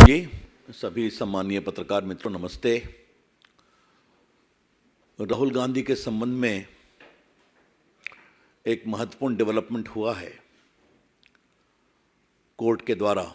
जी सभी सम्मानीय पत्रकार मित्रों नमस्ते। राहुल गांधी के संबंध में एक महत्वपूर्ण डेवलपमेंट हुआ है। कोर्ट के द्वारा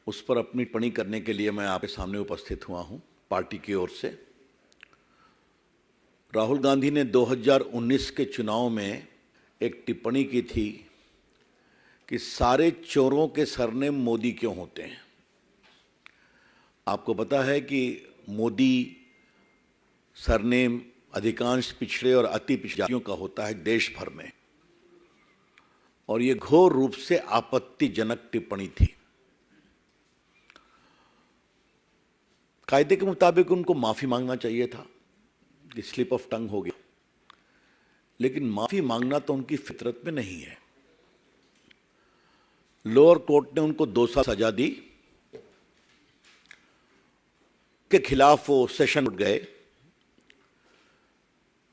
उस पर अपनी टिप्पणी करने के लिए मैं आपके सामने उपस्थित हुआ हूं पार्टी की ओर से। राहुल गांधी ने 2019 के चुनाव में एक टिप्पणी की थी कि सारे चोरों के सरनेम मोदी क्यों होते हैं। आपको पता है कि मोदी सरनेम अधिकांश पिछड़े और अति पिछड़े जातियों का होता है देश भर में, और ये घोर रूप से आपत्तिजनक टिप्पणी थी। कायदे के मुताबिक उनको माफी मांगना चाहिए था, कि स्लिप ऑफ टंग हो गया, लेकिन माफी मांगना तो उनकी फितरत में नहीं है। लोअर कोर्ट ने उनको 2 साल सजा दी, के खिलाफ वो सेशन कोर्ट गए।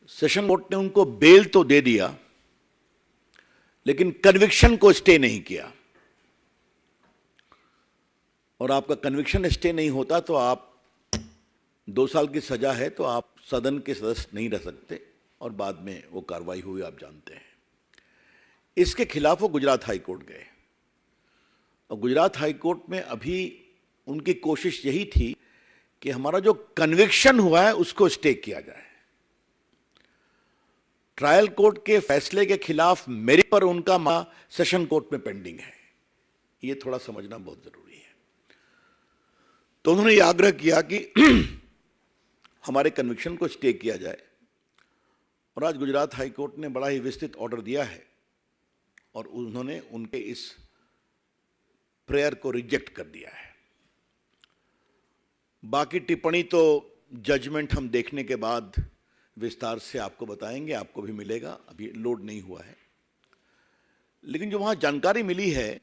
सेशन कोर्ट ने उनको बेल तो दे दिया, लेकिन कन्विक्शन को स्टे नहीं किया। और आपका कन्विक्शन स्टे नहीं होता तो आप 2 साल की सजा है तो आप सदन के सदस्य नहीं रह सकते, और बाद में वो कार्रवाई हुई आप जानते हैं। इसके खिलाफ वो गुजरात हाई कोर्ट गए, और गुजरात हाई कोर्ट में अभी उनकी कोशिश यही थी कि हमारा जो कन्विक्शन हुआ है उसको स्टे किया जाए। ट्रायल कोर्ट के फैसले के खिलाफ मेरिट पर उनका सेशन कोर्ट में पेंडिंग है। ये थोड़ा समझना बहुत जरूरी है। तो उन्होंने ये आग्रह किया कि हमारे कन्विक्शन को स्टे किया जाए, और आज गुजरात हाई कोर्ट ने बड़ा ही विस्तृत ऑर्डर दिया है, और उन्होंने उनके इस प्रेयर को रिजेक्ट कर दिया है। बाकी टिप्पणी तो जजमेंट हम देखने के बाद विस्तार से आपको बताएंगे, आपको भी मिलेगा, अभी लोड नहीं हुआ है। लेकिन जो वहां जानकारी मिली है,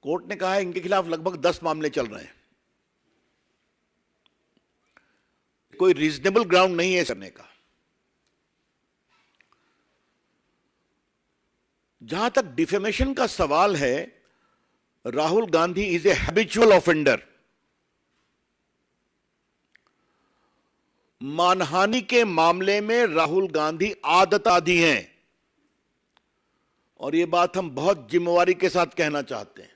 कोर्ट ने कहा है इनके खिलाफ लगभग 10 मामले चल रहे हैं। कोई रीजनेबल ग्राउंड नहीं है करने का। जहां तक डिफेमेशन का सवाल है, Rahul Gandhi is a habitual offender. मानहानि के मामले में राहुल गांधी आदताधी हैं, और यह बात हम बहुत जिम्मेवारी के साथ कहना चाहते हैं।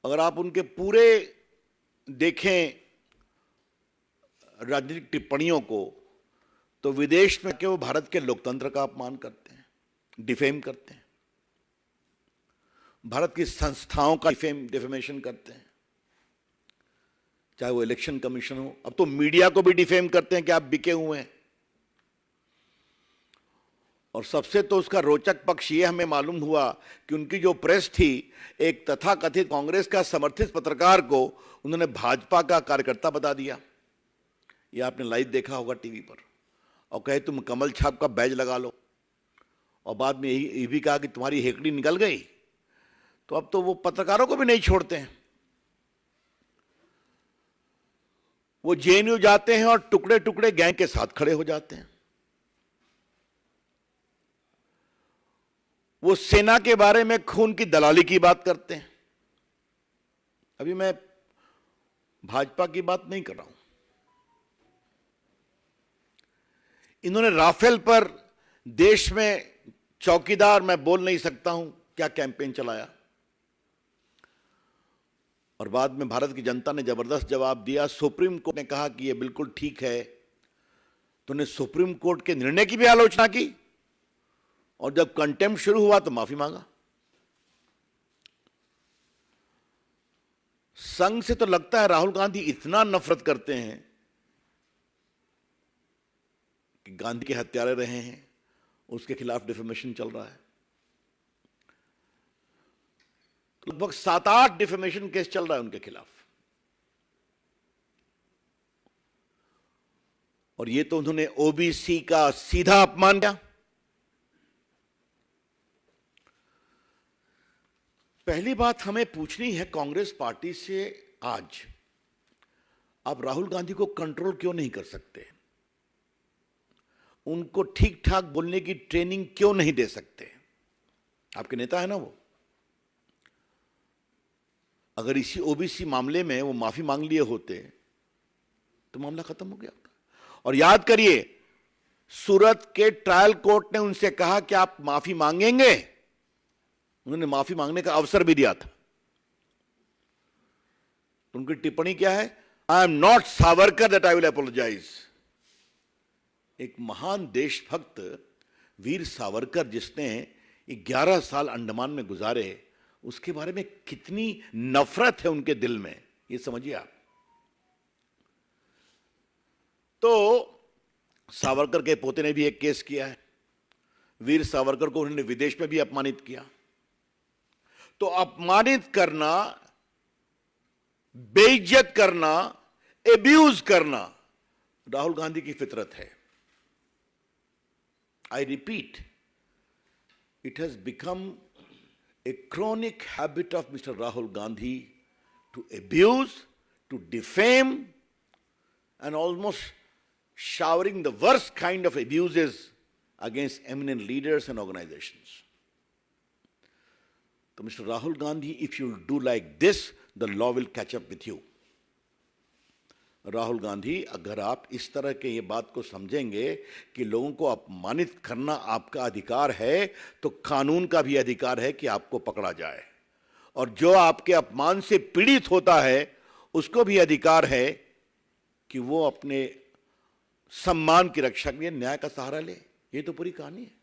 अगर आप उनके पूरे देखें राजनीतिक टिप्पणियों को, तो विदेश में कि वो भारत के लोकतंत्र का अपमान करते हैं, डिफेम करते हैं, भारत की संस्थाओं का डिफेमेशन करते हैं, चाहे वो इलेक्शन कमीशन हो। अब तो मीडिया को भी डिफेम करते हैं कि आप बिके हुए हैं। और सबसे तो उसका रोचक पक्ष ये हमें मालूम हुआ कि उनकी जो प्रेस थी, एक तथाकथित कांग्रेस का समर्थित पत्रकार को उन्होंने भाजपा का कार्यकर्ता बता दिया। ये आपने लाइव देखा होगा टीवी पर, और कहे तुम कमल छाप का बैज लगा लो, और बाद में यही भी कहा कि तुम्हारी हेकड़ी निकल गई। तो अब तो वो पत्रकारों को भी नहीं छोड़ते हैं। वो जेएनयू जाते हैं और टुकड़े टुकड़े गैंग के साथ खड़े हो जाते हैं। वो सेना के बारे में खून की दलाली की बात करते हैं। अभी मैं भाजपा की बात नहीं कर रहा हूं। इन्होंने राफेल पर देश में चौकीदार मैं बोल नहीं सकता हूं क्या कैंपेन चलाया, और बाद में भारत की जनता ने जबरदस्त जवाब दिया। सुप्रीम कोर्ट ने कहा कि यह बिल्कुल ठीक है, तो उन्होंने सुप्रीम कोर्ट के निर्णय की भी आलोचना की, और जब कंटेम्प्ट शुरू हुआ तो माफी मांगा। संघ से तो लगता है राहुल गांधी इतना नफरत करते हैं कि गांधी के हत्यारे रहे हैं, उसके खिलाफ डिफेमेशन चल रहा है। लगभग 7-8 डिफेमेशन केस चल रहा है उनके खिलाफ, और ये तो उन्होंने ओबीसी का सीधा अपमान किया। पहली बात हमें पूछनी है कांग्रेस पार्टी से, आज आप राहुल गांधी को कंट्रोल क्यों नहीं कर सकते? उनको ठीक ठाक बोलने की ट्रेनिंग क्यों नहीं दे सकते? आपके नेता है ना वो, अगर इसी ओबीसी मामले में वो माफी मांग लिए होते तो मामला खत्म हो गया होता। और याद करिए, सूरत के ट्रायल कोर्ट ने उनसे कहा कि आप माफी मांगेंगे, उन्होंने माफी मांगने का अवसर भी दिया था। तो उनकी टिप्पणी क्या है? I am not Savarkar that I will apologise. एक महान देशभक्त वीर सावरकर, जिसने 11 साल अंडमान में गुजारे, उसके बारे में कितनी नफरत है उनके दिल में, ये समझिए आप। तो सावरकर के पोते ने भी एक केस किया है। वीर सावरकर को उन्होंने विदेश में भी अपमानित किया। तो अपमानित करना, बेइज्जत करना, एब्यूज करना राहुल गांधी की फितरत है। I repeat, it has become a chronic habit of Mr. Rahul Gandhi to abuse, to defame, and almost showering the worst kind of abuses against eminent leaders and organizations. So Mr. Rahul Gandhi, if you do like this, the law will catch up with you. Rahul Gandhi, अगर आप इस तरह के ये बात को समझेंगे कि लोगों को अपमानित करना आपका अधिकार है, तो कानून का भी अधिकार है कि आपको पकड़ा जाए। और जो आपके अपमान से पीड़ित होता है, उसको भी अधिकार है कि वो अपने सम्मान की रक्षा के लिए न्याय का सहारा ले। ये तो पूरी कहानी है।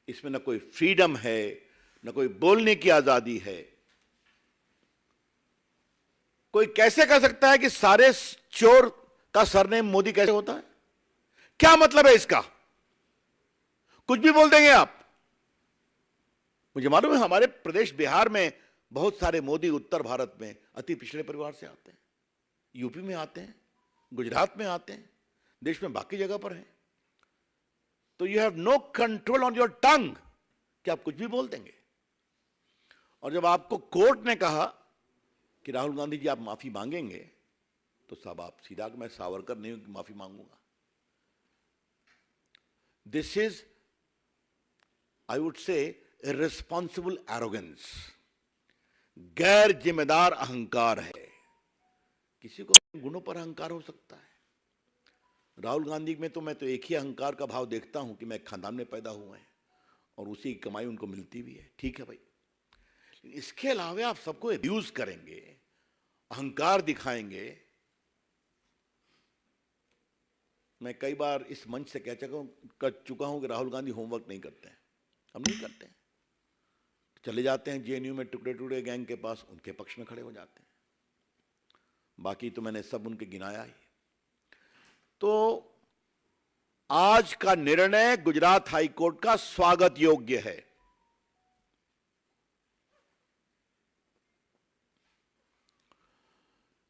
इसमें न कोई फ्रीडम है, न कोई बोलने की आजादी है। कोई कैसे कह सकता है कि सारे चोर का सरनेम मोदी कैसे होता है? क्या मतलब है इसका? कुछ भी बोल देंगे आप। मुझे मालूम है हमारे प्रदेश बिहार में बहुत सारे मोदी उत्तर भारत में अति पिछड़े परिवार से आते हैं, यूपी में आते हैं, गुजरात में आते हैं, देश में बाकी जगह पर हैं। तो you have no control on your tongue कि आप कुछ भी बोल देंगे। और जब आपको कोर्ट ने कहा कि राहुल गांधी जी आप माफी मांगेंगे, तो साहब आप सीधा, मैं सावरकर नहीं हूं कि माफी मांगूंगा। This is, I would say, irresponsible arrogance, गैर जिम्मेदार अहंकार है। किसी को गुणों पर अहंकार हो सकता है। राहुल गांधी में तो मैं तो एक ही अहंकार का भाव देखता हूं कि मैं खानदान में पैदा हुए हैं और उसी की कमाई उनको मिलती भी है। ठीक है भाई, इसके अलावा आप सबको एब्यूज करेंगे, अहंकार दिखाएंगे। मैं कई बार इस मंच से कह चुका हूं कि राहुल गांधी होमवर्क नहीं करते हैं। हम नहीं करते हैं। चले जाते हैं जेएनयू में टुकड़े टुकड़े गैंग के पास, उनके पक्ष में खड़े हो जाते हैं। बाकी तो मैंने सब उनके गिनाया ही। तो आज का निर्णय गुजरात हाई कोर्ट का स्वागत योग्य है।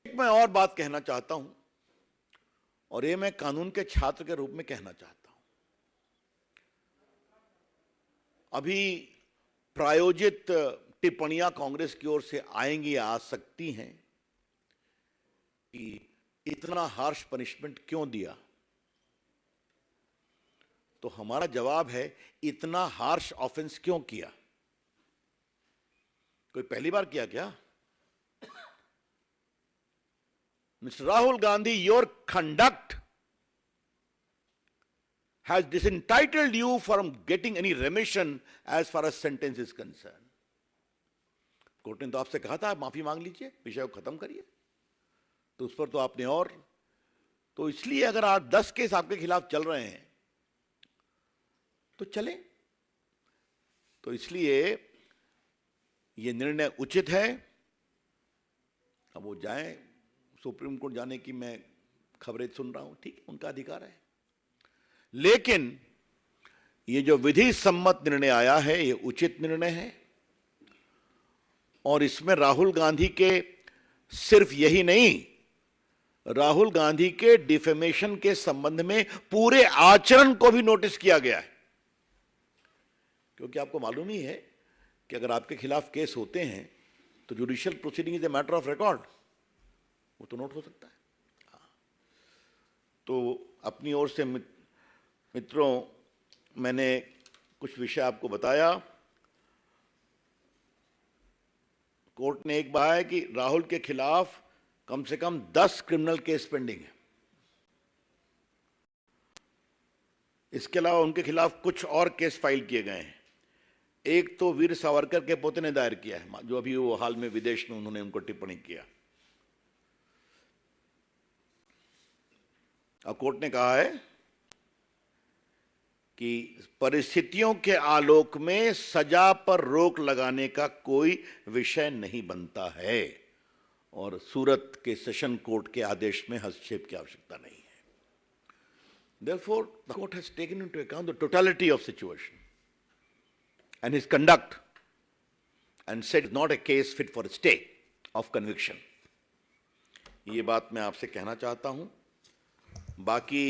मैं और बात कहना चाहता हूं, और ये मैं कानून के छात्र के रूप में कहना चाहता हूं। अभी प्रायोजित टिप्पणियां कांग्रेस की ओर से आएंगी, आ सकती हैं कि इतना हार्श पनिशमेंट क्यों दिया। तो हमारा जवाब है, इतना हार्श ऑफेंस क्यों किया? कोई पहली बार किया क्या? Mr. Rahul Gandhi, your conduct has disentitled you from getting any remission as far as sentence is concerned. Court ने तो आपसे कहा था आप माफी मांग लीजिए, विषय को खत्म करिए। तो उस पर तो आपने और, तो इसलिए अगर आज 10 केस आपके खिलाफ चल रहे हैं तो चले। तो इसलिए ये निर्णय उचित है। अब वो जाएं सुप्रीम कोर्ट, जाने की मैं खबरें सुन रहा हूं, ठीक है, उनका अधिकार है। लेकिन ये जो विधि सम्मत निर्णय आया है, ये उचित निर्णय है। और इसमें राहुल गांधी के सिर्फ यही नहीं, राहुल गांधी के डिफेमेशन के संबंध में पूरे आचरण को भी नोटिस किया गया है। क्योंकि आपको मालूम ही है कि अगर आपके खिलाफ केस होते हैं तो judicial proceeding is a matter of record, वो तो नोट हो सकता है। तो अपनी ओर से मित्रों, मैंने कुछ विषय आपको बताया। कोर्ट ने एक बताया कि राहुल के खिलाफ कम से कम 10 क्रिमिनल केस पेंडिंग है। इसके अलावा उनके खिलाफ कुछ और केस फाइल किए गए हैं। एक तो वीर सावरकर के पोते ने दायर किया है, जो अभी वो हाल में विदेश में उन्होंने उनको टिप्पणी किया। अब कोर्ट ने कहा है कि परिस्थितियों के आलोक में सजा पर रोक लगाने का कोई विषय नहीं बनता है और सूरत के सेशन कोर्ट के आदेश में हस्तक्षेप की आवश्यकता नहीं है। Therefore, the court has taken into account the totality of situation and his conduct and said it's not a case fit for a stay of conviction. ये बात मैं आपसे कहना चाहता हूं। बाकी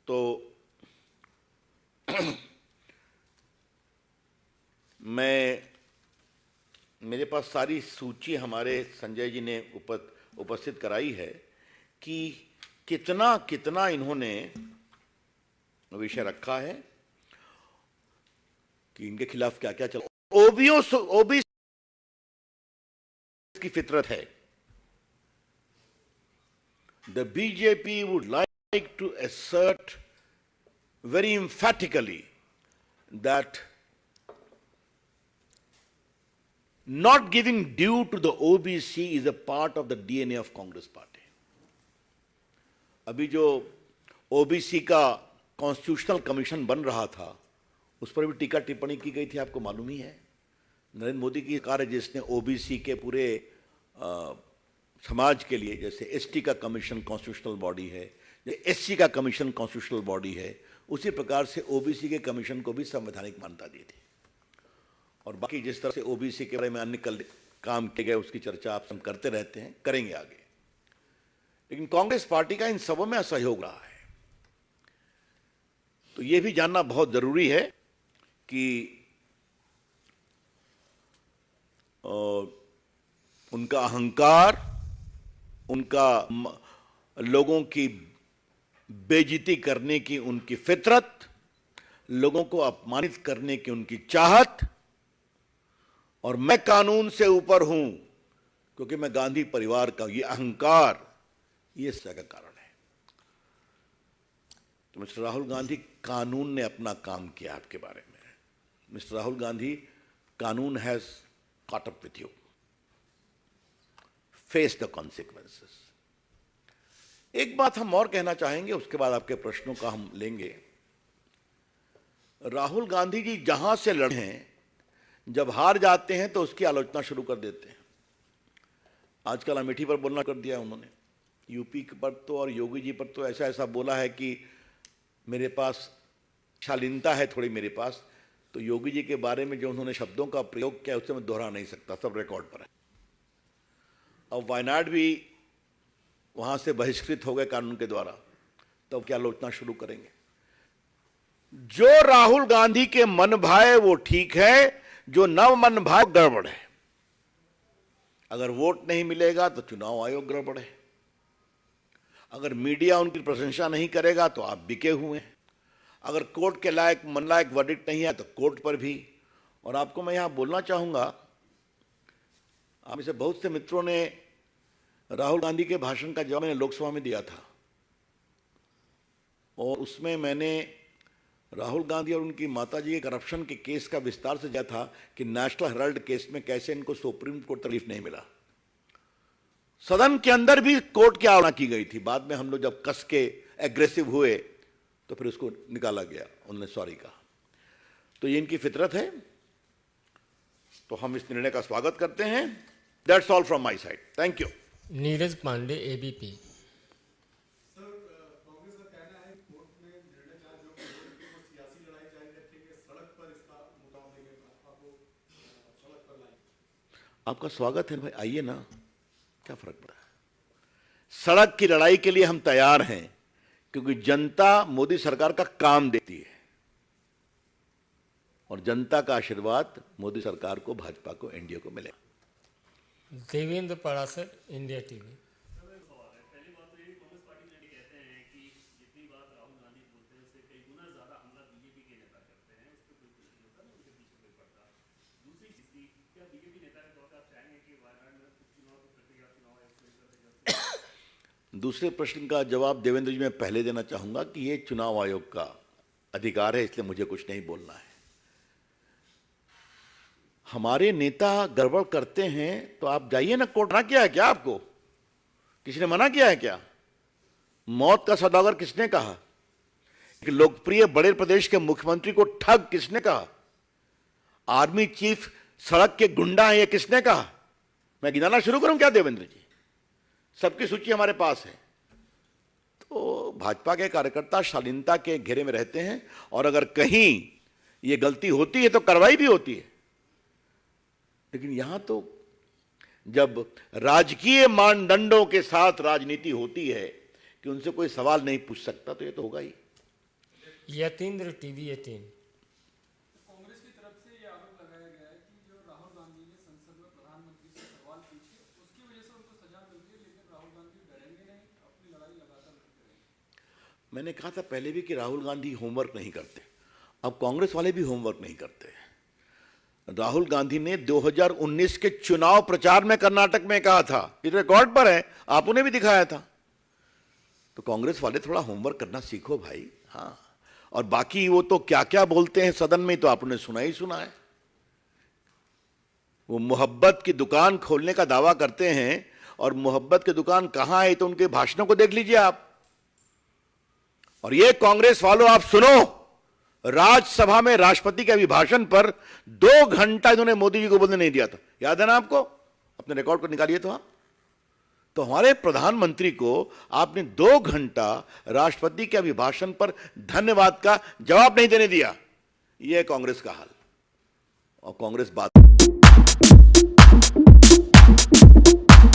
तो मेरे पास सारी सूची हमारे संजय जी ने उपस्थित कराई है कि कितना कितना इन्होंने विषय रखा है कि इनके खिलाफ क्या क्या चला। ओबीसी की फितरत है। The BJP would like to assert very emphatically that not giving due to the OBC is a part of the DNA of Congress party. अभी जो ओबीसी का कॉन्स्टिट्यूशनल कमीशन बन रहा था उस पर भी टीका टिप्पणी की गई थी, आपको मालूम ही है। नरेंद्र मोदी की सरकार है जिसने ओबीसी के पूरे समाज के लिए, जैसे एसटी का कमीशन कॉन्स्टिट्यूशनल बॉडी है, एससी का कमीशन कॉन्स्टिट्यूशनल बॉडी है, उसी प्रकार से ओबीसी के कमीशन को भी संवैधानिक मान्यता दी थी। और बाकी जिस तरह से ओबीसी के बारे में अन्य काम किए गए उसकी चर्चा आप सब करते रहते हैं, करेंगे आगे। लेकिन कांग्रेस पार्टी का इन सबों में असहयोग रहा है। तो यह भी जानना बहुत जरूरी है कि उनका अहंकार, उनका लोगों की बेइज्जती करने की उनकी फितरत, लोगों को अपमानित करने की उनकी चाहत, और मैं कानून से ऊपर हूं क्योंकि मैं गांधी परिवार का, ये अहंकार, ये सजा का कारण है। तो मिस्टर राहुल गांधी, कानून ने अपना काम किया आपके बारे में। मिस्टर राहुल गांधी, कानून has caught up with you. Face the consequences. एक बात हम और कहना चाहेंगे, उसके बाद आपके प्रश्नों का हम लेंगे। राहुल गांधी जी जहां से लड़े हैं, जब हार जाते हैं तो उसकी आलोचना शुरू कर देते हैं। आजकल अमेठी पर बोलना कर दिया उन्होंने, यूपी पर तो और योगी जी पर तो ऐसा ऐसा बोला है कि मेरे पास शालीनता है थोड़ी मेरे पास। तो योगी जी के बारे में जो उन्होंने शब्दों का प्रयोग किया उसे मैं दोहरा नहीं सकता, सब रिकॉर्ड पर है। अब वायनाड भी वहां से बहिष्कृत हो गए कानून के द्वारा, तो क्या आलोचना शुरू करेंगे। जो राहुल गांधी के मन भाए वो ठीक है, जो न मन भाए गड़बड़ है। अगर वोट नहीं मिलेगा तो चुनाव आयोग गड़बड़ है। अगर मीडिया उनकी प्रशंसा नहीं करेगा तो आप बिके हुए हैं। अगर कोर्ट के लायक मन लायक वर्डिक्ट नहीं है तो कोर्ट पर भी। और आपको मैं यहां बोलना चाहूंगा, आप में से बहुत से मित्रों ने राहुल गांधी के भाषण का जवाब मैंने लोकसभा में दिया था और उसमें मैंने राहुल गांधी और उनकी माताजी के करप्शन के केस का विस्तार से दिया था कि नेशनल हेराल्ड केस में कैसे इनको सुप्रीम कोर्ट तकलीफ नहीं मिला। सदन के अंदर भी कोर्ट की आलोचना की गई थी। बाद में हम लोग जब कस के एग्रेसिव हुए तो फिर उसको निकाला गया, उन्होंने सॉरी कहा। तो ये इनकी फितरत है, तो हम इस निर्णय का स्वागत करते हैं। That's all from my side, thank you. Neeraj Pandey, ABP. Sir, Congress का कहना है कोर्ट ने निर्णय चाहे जो वो सियासी लड़ाई जारी रखेंगे, सड़क पर इसका मुद्दा देंगे, भाजपा को सड़क पर लाएंगे। आपका स्वागत है भाई, आइए ना, क्या फर्क पड़ा है। सड़क की लड़ाई के लिए हम तैयार हैं क्योंकि जनता मोदी सरकार का काम देती है और जनता का आशीर्वाद मोदी सरकार को, भाजपा को, एनडीए को मिलेगा। Devendra Parashar, India TV. पहली बात तो ये कांग्रेस पार्टी ने कहते हैं कि जितनी बात राहुल गांधी बोलते हैं उससे कई गुना ज्यादा हमला बीजेपी के नेता करते हैं, उस पर कोई कुछ नहीं होता, उनके पीछे कोई पड़ता। दूसरी चीज की, क्या बीजेपी नेता दूसरे प्रश्न का जवाब देवेंद्र जी मैं पहले देना चाहूंगा कि ये चुनाव आयोग का अधिकार है, इसलिए मुझे कुछ नहीं बोलना है। हमारे नेता गड़बड़ करते हैं तो आप जाइए ना कोर्ट। मना किया है क्या आपको? किसी ने मना किया है क्या? मौत का सौदागर किसने कहा? एक लोकप्रिय बड़े प्रदेश के मुख्यमंत्री को ठग किसने कहा? आर्मी चीफ सड़क के गुंडा है, ये किसने कहा? मैं गिनाना शुरू करूं क्या देवेंद्र जी? सबकी सूची हमारे पास है। तो भाजपा के कार्यकर्ता शालीनता के घेरे में रहते हैं और अगर कहीं ये गलती होती है तो कार्रवाई भी होती है। लेकिन यहां तो जब राजकीय मानदंडों के साथ राजनीति होती है कि उनसे कोई सवाल नहीं पूछ सकता, तो ये तो होगा ही। यतीन्द्र टीवी 18। कांग्रेस की तरफ से ये आरोप लगाया गया है कि जो राहुल गांधी ने संसद में प्रधानमंत्री से सवाल पूछे उसकी वजह से उनको सजा मिलती है, लेकिन राहुल गांधी डरेंगे नहीं, अपनी लड़ाई लगातार लड़ते रहेंगे। मैंने कहा था पहले भी कि राहुल गांधी होमवर्क नहीं करते, अब कांग्रेस वाले भी होमवर्क नहीं करते। राहुल गांधी ने 2019 के चुनाव प्रचार में कर्नाटक में कहा था, ये रिकॉर्ड पर है, आप उन्हें भी दिखाया था। तो कांग्रेस वाले थोड़ा होमवर्क करना सीखो भाई। हाँ, और बाकी वो तो क्या क्या बोलते हैं सदन में तो आपने सुना ही सुना है। वो मोहब्बत की दुकान खोलने का दावा करते हैं और मोहब्बत की दुकान कहां है तो उनके भाषणों को देख लीजिए आप। और ये कांग्रेस वालों आप सुनो, राज्यसभा में राष्ट्रपति के अभिभाषण पर 2 घंटा इन्होंने मोदी जी को बोलने नहीं दिया था, याद है ना आपको? अपने रिकॉर्ड को निकालिए तो आप। तो हमारे प्रधानमंत्री को आपने 2 घंटा राष्ट्रपति के अभिभाषण पर धन्यवाद का जवाब नहीं देने दिया। यह है कांग्रेस का हाल। और कांग्रेस बात